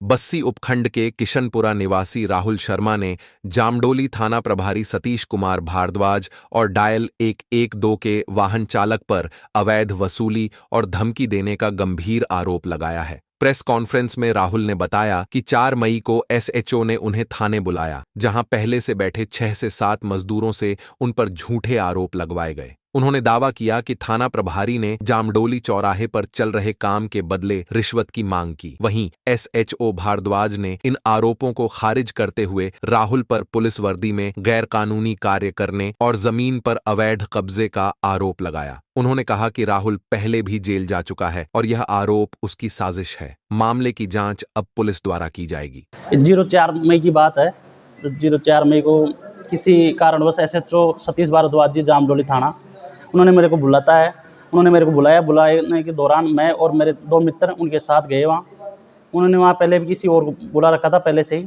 बस्सी उपखंड के किशनपुरा निवासी राहुल शर्मा ने जामडोली थाना प्रभारी सतीश कुमार भारद्वाज और डायल 112 के वाहन चालक पर अवैध वसूली और धमकी देने का गंभीर आरोप लगाया है। प्रेस कॉन्फ्रेंस में राहुल ने बताया कि 4 मई को एसएचओ ने उन्हें थाने बुलाया, जहां पहले से बैठे 6 से 7 मजदूरों से उन पर झूठे आरोप लगवाए गए। उन्होंने दावा किया कि थाना प्रभारी ने जामडोली चौराहे पर चल रहे काम के बदले रिश्वत की मांग की। वहीं एसएचओ भारद्वाज ने इन आरोपों को खारिज करते हुए राहुल पर पुलिस वर्दी में गैरकानूनी कार्य करने और जमीन पर अवैध कब्जे का आरोप लगाया। उन्होंने कहा कि राहुल पहले भी जेल जा चुका है और यह आरोप उसकी साजिश है। मामले की जांच अब पुलिस द्वारा की जाएगी। 04 मई की बात है। 04 मई को किसी कारणवश एसएचओ सतीश भारद्वाज जी जामडोली थाना, उन्होंने मेरे को बुलाया। बुलाने के दौरान मैं और मेरे 2 मित्र उनके साथ गए वहाँ। उन्होंने वहाँ पहले भी किसी और को बुला रखा था पहले से ही।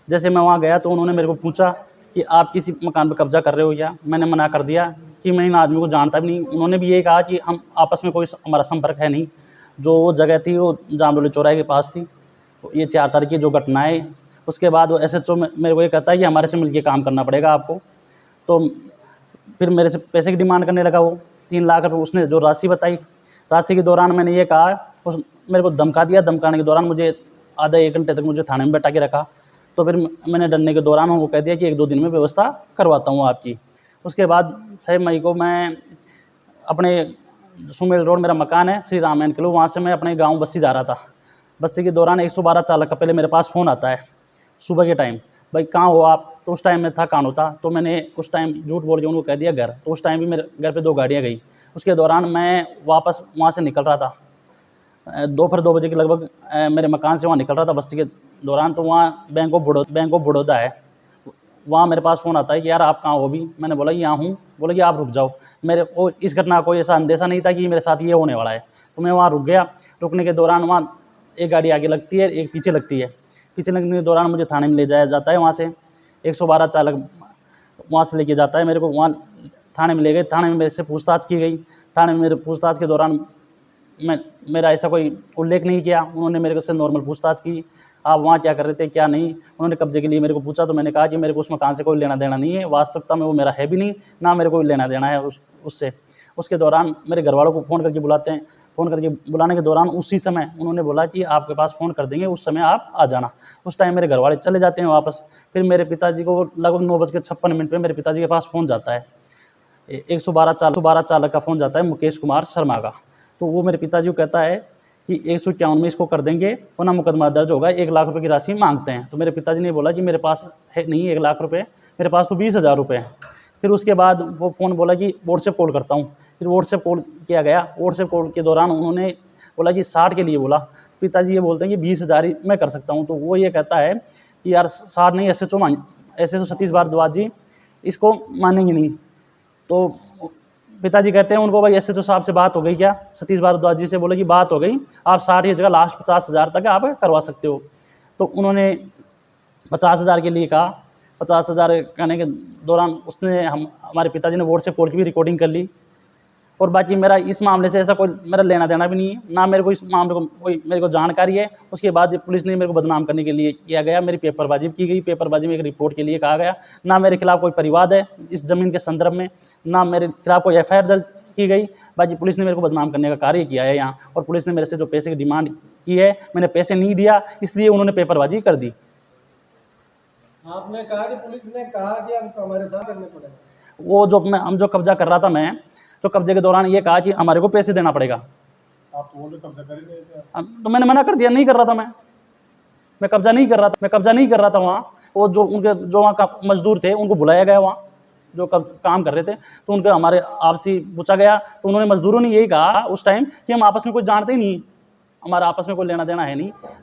जैसे मैं वहाँ गया तो उन्होंने मेरे को पूछा कि आप किसी मकान पर कब्जा कर रहे हो क्या? मैंने मना कर दिया कि मैं इन आदमी को जानता भी नहीं। उन्होंने भी ये कहा कि हम आपस में कोई हमारा संपर्क है नहीं। जो वो जगह थी वो जामडोली चौराहे के पास थी। ये 4 तारीख की जो घटना है, उसके बाद वो एसएचओ मेरे को ये कहता है कि हमारे से मिलके काम करना पड़ेगा आपको। तो फिर मेरे से पैसे की डिमांड करने लगा वो 3 लाख रुपये। उसने जो राशि बताई, राशि के दौरान मैंने ये कहा, उस मेरे को धमका दिया। धमकाने के दौरान मुझे आधा 1 घंटे तक मुझे थाने में बैठा के रखा। तो फिर मैंने डरने के दौरान उनको कह दिया कि 1-2 दिन में व्यवस्था करवाता हूँ आपकी। उसके बाद 6 मई को मैं अपने सुमेल रोड मेरा मकान है, श्री राम एन क्लब, वहाँ से मैं अपने गाँव बस्सी जा रहा था। बस्सी के दौरान 112 चालक का पहले मेरे पास फ़ोन आता है सुबह के टाइम, भाई कहाँ हो आप? तो उस टाइम में था कानोता। तो मैंने उस टाइम झूठ बोल के उनको कह दिया घर। तो उस टाइम भी मेरे घर पे 2 गाड़ियाँ गई। उसके दौरान मैं वापस वहाँ से निकल रहा था, दोपहर 2 बजे के लगभग मेरे मकान से वहाँ निकल रहा था बस्ती के दौरान। तो वहाँ बैंक ऑफ बड़ौदा है, वहाँ मेरे पास फ़ोन आता है कि यार आप कहाँ हो अभी? मैंने बोला कि यहाँ हूँ। बोला कि आप रुक जाओ। मेरे को इस घटना को ऐसा अंदेशा नहीं था कि मेरे साथ ये होने वाला है। तो मैं वहाँ रुक गया। रुकने के दौरान वहाँ एक गाड़ी आगे लगती है, एक पीछे लगती है। पीछे लगने के दौरान मुझे थाने में ले जाया जाता है। वहाँ से 112 चालक वहाँ से लेके जाता है मेरे को। वहाँ थाने में ले गए। थाने में मेरे से पूछताछ की गई। थाने में मेरे पूछताछ के दौरान मेरा ऐसा कोई उल्लेख नहीं किया। उन्होंने मेरे से नॉर्मल पूछताछ की, आप वहाँ क्या कर रहे थे क्या नहीं। उन्होंने कब्जे के लिए मेरे को पूछा। तो मैंने कहा कि मेरे को उस मकान से कोई लेना देना नहीं है, वास्तविकता में वो मेरा है भी नहीं, ना मेरे को लेना देना है उससे। उसके दौरान मेरे घर वालों को फ़ोन करके बुलाने के दौरान उसी समय उन्होंने बोला कि आपके पास फ़ोन कर देंगे, उस समय आप आ जाना। उस टाइम मेरे घर वाले चले जाते हैं वापस। फिर मेरे पिताजी को लगभग 9:56 पे मेरे पिताजी के पास फ़ोन जाता है। 112 चालक का फ़ोन जाता है मुकेश कुमार शर्मा का। तो वो मेरे पिताजी को कहता है कि 151 में इसको कर देंगे, वरना मुकदमा दर्ज होगा, 1 लाख रुपए की राशि मांगते हैं। तो मेरे पिताजी ने बोला कि मेरे पास है नहीं 1 लाख रुपए, मेरे पास तो 20,000 रुपये हैं। फिर उसके बाद वो फ़ोन बोला कि व्हाट्सएप कॉल करता हूँ। फिर व्हाट्सएप कॉल किया गया। व्हाट्सएप कॉल के दौरान उन्होंने बोला कि 60 के लिए बोला। पिताजी ये बोलते हैं कि 20,000 ही मैं कर सकता हूँ। तो वो ये कहता है कि यार 60 नहीं, एसएचओ सतीश भारद्वाज जी इसको मानेंगे नहीं। तो पिताजी कहते हैं उनको, भाई एसएचओ साहब से बात हो गई क्या? सतीश भारद्वाज जी से बोले कि बात हो गई, आप 60 की जगह लास्ट 50,000 तक आप करवा सकते हो। तो उन्होंने 50,000 के लिए कहा। 50,000 कहने के दौरान हमारे पिताजी ने व्हाट्सएप कॉल की भी रिकॉर्डिंग कर ली। और बाकी मेरा इस मामले से ऐसा कोई मेरा लेना देना भी नहीं है, ना मेरे को इस मामले को कोई मेरे को जानकारी है। उसके बाद पुलिस ने मेरे को बदनाम करने के लिए किया गया, मेरी पेपरबाजी की गई। पेपरबाजी में एक रिपोर्ट के लिए कहा गया। ना मेरे खिलाफ कोई परिवाद है इस ज़मीन के संदर्भ में, ना मेरे खिलाफ कोई एफआईआर दर्ज की गई। बाकी पुलिस ने मेरे को बदनाम करने का कार्य किया है यहाँ। और पुलिस ने मेरे से जो पैसे की डिमांड की है, मैंने पैसे नहीं दिया, इसलिए उन्होंने पेपरबाजी कर दी। आपने कहा कि पुलिस ने कहा कि हमको हमारे साथ करने पड़ेगा। वो जो कब्जा कर रहा था मैं, तो कब्जे के दौरान ये कहा कि हमारे को पैसे देना पड़ेगा। आप तो बोले कब्जा कर ही रहे थे। तो मैंने मना कर दिया, नहीं कर रहा था मैं कब्जा नहीं कर रहा था वहाँ। वो जो वहाँ का मजदूर थे उनको बुलाया गया वहाँ, जो काम कर रहे थे। तो उनके हमारे आपसी पूछा गया। तो उन्होंने मजदूरों ने यही कहा उस टाइम कि हम आपस में कोई जानते ही नहीं, हमारा आपस में कोई लेना देना है नहीं।